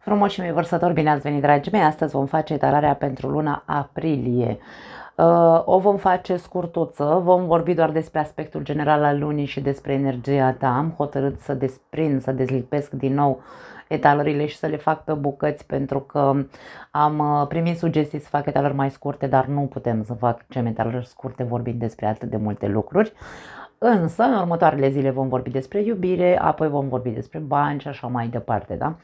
Frumoși mei vărsători, bine ați venit, dragii mei! Astăzi vom face etalarea pentru luna aprilie. O vom face scurtuță, vom vorbi doar despre aspectul general al lunii și despre energia ta. Am hotărât să desprind, să dezlipesc din nou etalările și să le fac pe bucăți pentru că am primit sugestii să fac etalări mai scurte, dar nu putem să facem etalări scurte vorbind despre atât de multe lucruri. Însă, în următoarele zile vom vorbi despre iubire, apoi vom vorbi despre bani și așa mai departe, da?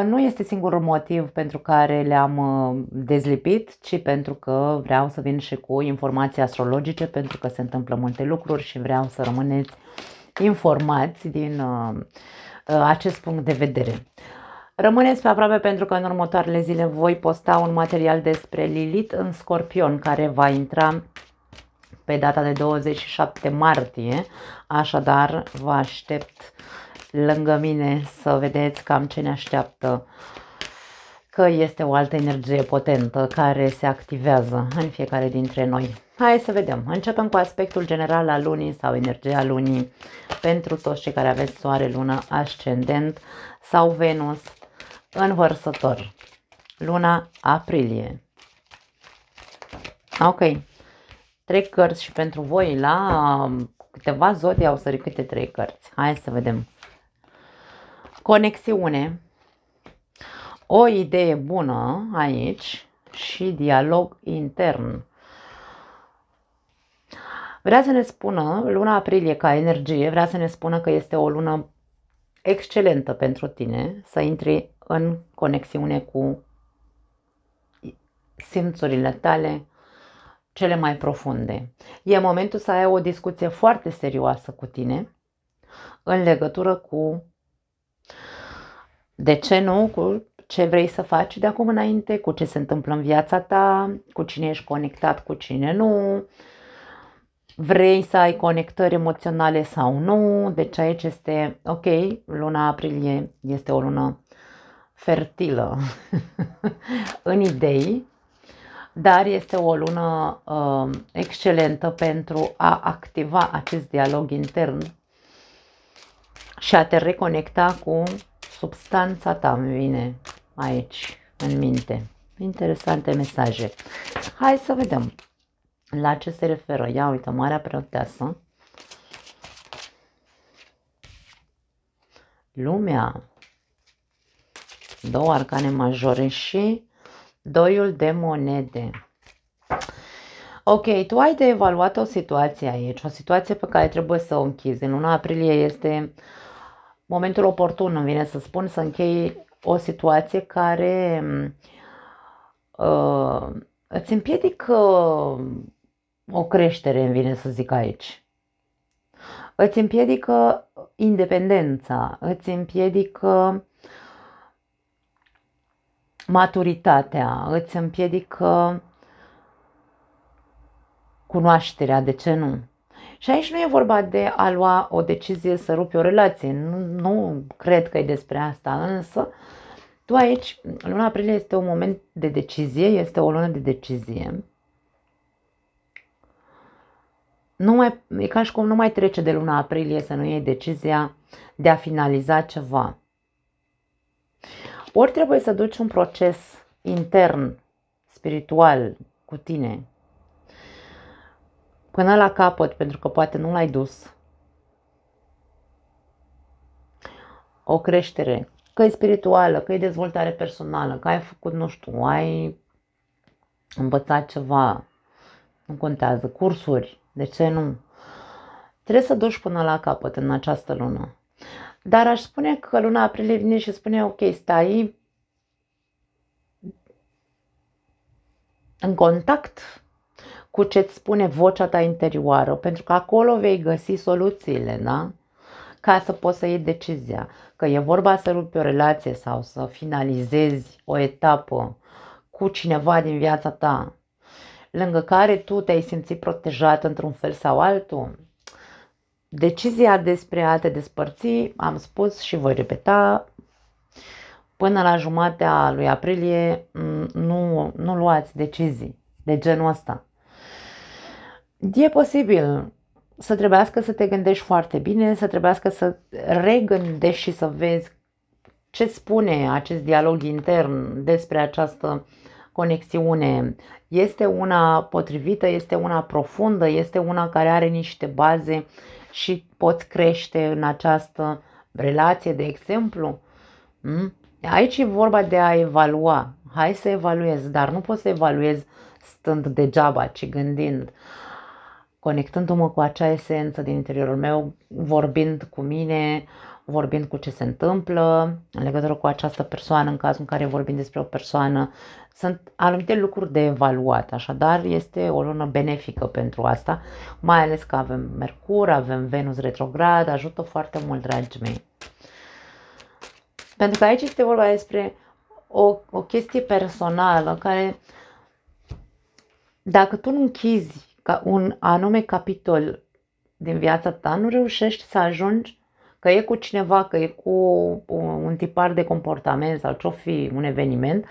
Nu este singurul motiv pentru care le-am dezlipit, ci pentru că vreau să vin și cu informații astrologice, pentru că se întâmplă multe lucruri și vreau să rămâneți informați din acest punct de vedere. Rămâneți pe aproape pentru că în următoarele zile voi posta un material despre Lilith în Scorpion, care va intra pe data de 27 martie, așadar vă aștept lângă mine să vedeți cam ce ne așteaptă, că este o altă energie potentă care se activează în fiecare dintre noi. Hai să vedem. Începem cu aspectul general al lunii sau energia lunii pentru toți cei care aveți soare, lună, ascendent sau Venus în Vărsător. Luna aprilie. Ok. 3 cărți și pentru voi la câteva zodii au sărit câte 3 cărți. Hai să vedem. Conexiune, o idee bună aici și dialog intern. Vrea să ne spună, luna aprilie ca energie, vrea să ne spună că este o lună excelentă pentru tine, să intri în conexiune cu simțurile tale cele mai profunde. E momentul să ai o discuție foarte serioasă cu tine în legătură cu, de ce nu, cu ce vrei să faci de acum înainte, cu ce se întâmplă în viața ta, cu cine ești conectat, cu cine nu, vrei să ai conectări emoționale sau nu. Deci aici este, ok, luna aprilie este o lună fertilă în idei, dar este o lună excelentă pentru a activa acest dialog intern și a te reconecta cu substanța ta, îmi vine aici în minte. Interesante mesaje. Hai să vedem la ce se referă. Ia uite, Marea Preoteasă. Lumea. 2 arcane majore și 2 de monede. Ok, tu ai de evaluat o situație aici, o situație pe care trebuie să o închizi. În luna aprilie este momentul oportun, îmi vine să spun, să închei o situație care îți împiedică o creștere, îmi vine să zic aici. Îți împiedică independența, îți împiedică maturitatea, îți împiedică cunoașterea, de ce nu? Și aici nu e vorba de a lua o decizie să rupi o relație, nu cred că e despre asta, însă tu aici, luna aprilie este un moment de decizie, este o lună de decizie. E ca și cum nu mai trece de luna aprilie să nu iei decizia de a finaliza ceva. Ori trebuie să duci un proces intern, spiritual, cu tine, până la capăt, pentru că poate nu l-ai dus. O creștere, că e spirituală, că e dezvoltare personală, că ai făcut, nu știu, ai învățat ceva, nu contează, cursuri, de ce nu? Trebuie să duci până la capăt în această lună. Dar aș spune că luna aprilie vine și spune, ok, stai în contact cu ce-ți spune vocea ta interioară, pentru că acolo vei găsi soluțiile, da? Ca să poți să iei decizia. Că e vorba să rupi o relație sau să finalizezi o etapă cu cineva din viața ta, lângă care tu te-ai simțit protejat într-un fel sau altul. Decizia despre a te despărți, am spus și voi repeta, până la jumatea lui aprilie nu luați decizii de genul ăsta. E posibil să trebuiască să te gândești foarte bine, să trebuiască să regândești și să vezi ce spune acest dialog intern despre această conexiune? Este una potrivită, este una profundă, este una care are niște baze și poți crește în această relație, de exemplu? Aici e vorba de a evalua. Hai să evaluez, dar nu pot să evaluez stând degeaba, ci gândind, conectându-mă cu acea esență din interiorul meu, vorbind cu mine, vorbind cu ce se întâmplă în legătură cu această persoană, în cazul în care vorbim despre o persoană. Sunt anumite lucruri de evaluat, așadar este o lună benefică pentru asta, mai ales că avem Mercur, avem Venus retrograd, ajută foarte mult, dragii mei. Pentru că aici este vorba despre o chestie personală care, dacă tu nu închizi un anume capitol din viața ta, nu reușești să ajungi, că e cu cineva, că e cu un tipar de comportament sau ce-o fi un eveniment,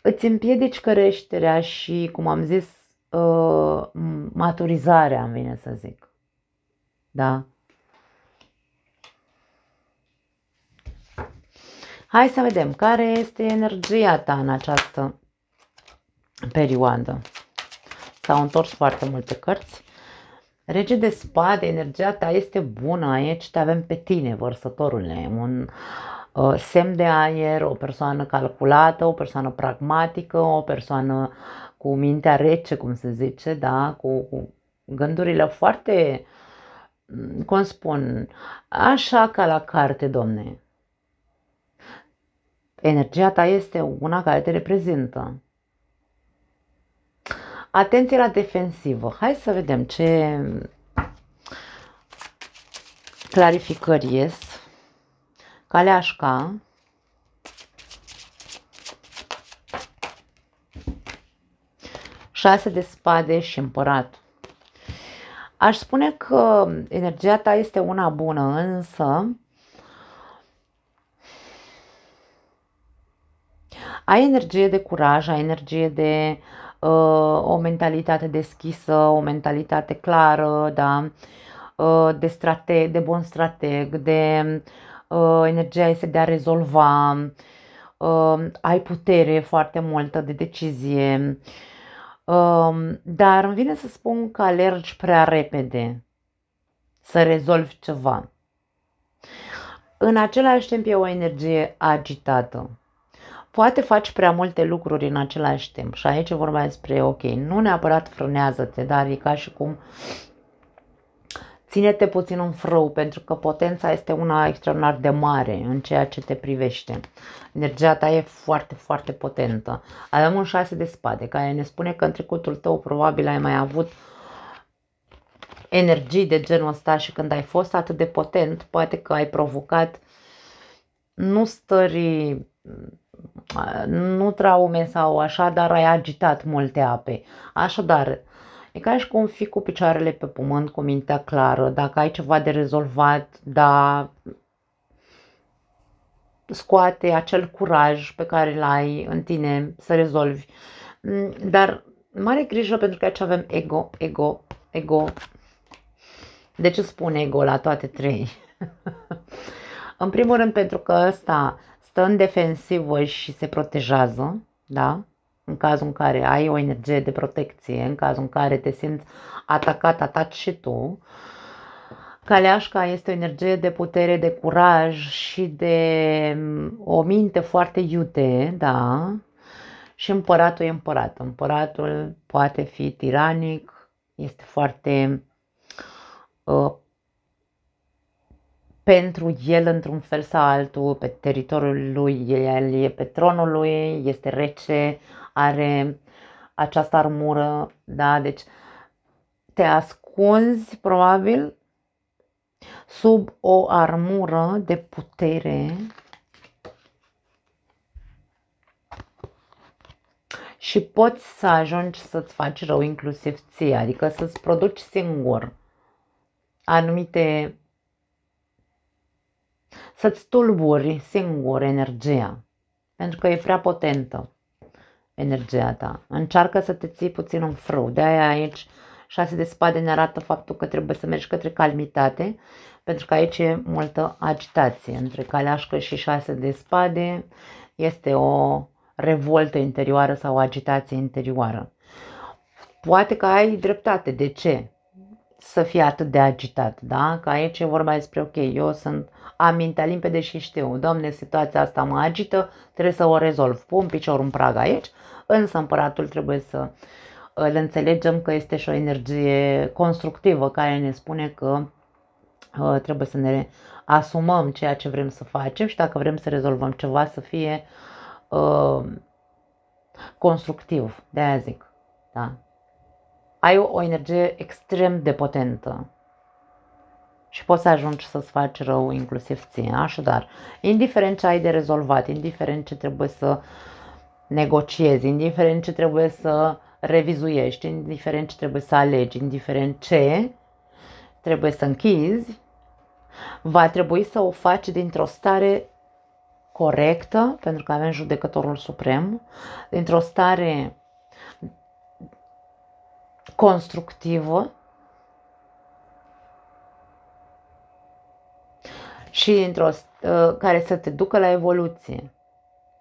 îți împiedici creșterea și, cum am zis, maturizarea, îmi vine să zic. Da? Hai să vedem care este energia ta în această perioadă. S-au întors foarte multe cărți. Rege de spade, energia ta este bună, aici te avem pe tine, vărsătorule, un semn de aer, o persoană calculată, o persoană pragmatică, o persoană cu mintea rece, cum se zice, da, cu gândurile foarte, cum spun, așa ca la carte, domne. Energia ta este una care te reprezintă. Atenție la defensivă. Hai să vedem ce clarificări ies. Caleașca. Șase de spade și împărat. Aș spune că energia ta este una bună, însă ai energie de curaj, ai energie de o mentalitate deschisă, o mentalitate clară, da? De bun strateg, de energia este de a rezolva, ai putere foarte multă de decizie, dar îmi vine să spun că alergi prea repede să rezolvi ceva. În același timp e o energie agitată. Poate faci prea multe lucruri în același timp și aici e vorba despre, ok, nu neapărat frânează-te, dar e ca și cum ține-te puțin în frâu, pentru că potența este una extraordinar de mare în ceea ce te privește. Energia ta e foarte, foarte potentă. Avem un 6 de spade, care ne spune că în trecutul tău probabil ai mai avut energii de genul ăsta și când ai fost atât de potent, poate că ai provocat nu stări, nu traume sau așa, dar ai agitat multe ape. Așadar, e ca și cum fii cu picioarele pe pământ, cu mintea clară, dacă ai ceva de rezolvat, da, scoate acel curaj pe care îl ai în tine să rezolvi. Dar mare grijă, pentru că aici avem ego. De ce spun ego la toate trei? În primul rând pentru că ăsta stă în defensivă și se protejează, da? În cazul în care ai o energie de protecție, în cazul în care te simți atacat, ataci și tu. Caleașca este o energie de putere, de curaj și de o minte foarte iute, da? Și împăratul e împărat. Împăratul poate fi tiranic, este foarte pentru el într-un fel sau altul, pe teritoriul lui, el e pe tronul lui, este rece, are această armură, da? Deci te ascunzi probabil sub o armură de putere și poți să ajungi să-ți faci rău inclusiv ție, adică să-ți produci singur anumite, să-ți tulburi singur energia, pentru că e prea potentă energia ta. Încearcă să te ții puțin în frâu, de-aia aici 6 de spade ne arată faptul că trebuie să mergi către calmitate, pentru că aici e multă agitație. Între caleașcă și 6 de spade este o revoltă interioară sau o agitație interioară. Poate că ai dreptate. De ce să fie atât de agitat? Da? Că aici e vorba despre, ok, eu am mintea limpede și știu, Doamne, situația asta mă agită, trebuie să o rezolv. Pun piciorul în prag aici, însă împăratul trebuie să îl înțelegem că este și o energie constructivă care ne spune că trebuie să ne asumăm ceea ce vrem să facem și dacă vrem să rezolvăm ceva să fie constructiv. De-aia zic. Da? Ai o energie extrem de potentă și poți să ajungi să-ți faci rău inclusiv ție. Așadar, indiferent ce ai de rezolvat, indiferent ce trebuie să negociezi, indiferent ce trebuie să revizuiești, indiferent ce trebuie să alegi, indiferent ce trebuie să închizi, va trebui să o faci dintr-o stare corectă, pentru că avem judecătorul suprem, dintr-o stare constructivă și care să te ducă la evoluție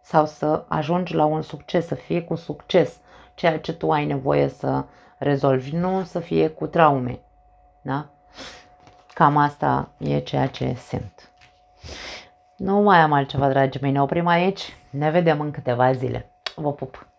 sau să ajungi la un succes, să fie cu succes ceea ce tu ai nevoie să rezolvi, nu să fie cu traume. Da? Cam asta e ceea ce simt. Nu mai am altceva, dragii mei, ne oprim aici, ne vedem în câteva zile. Vă pup!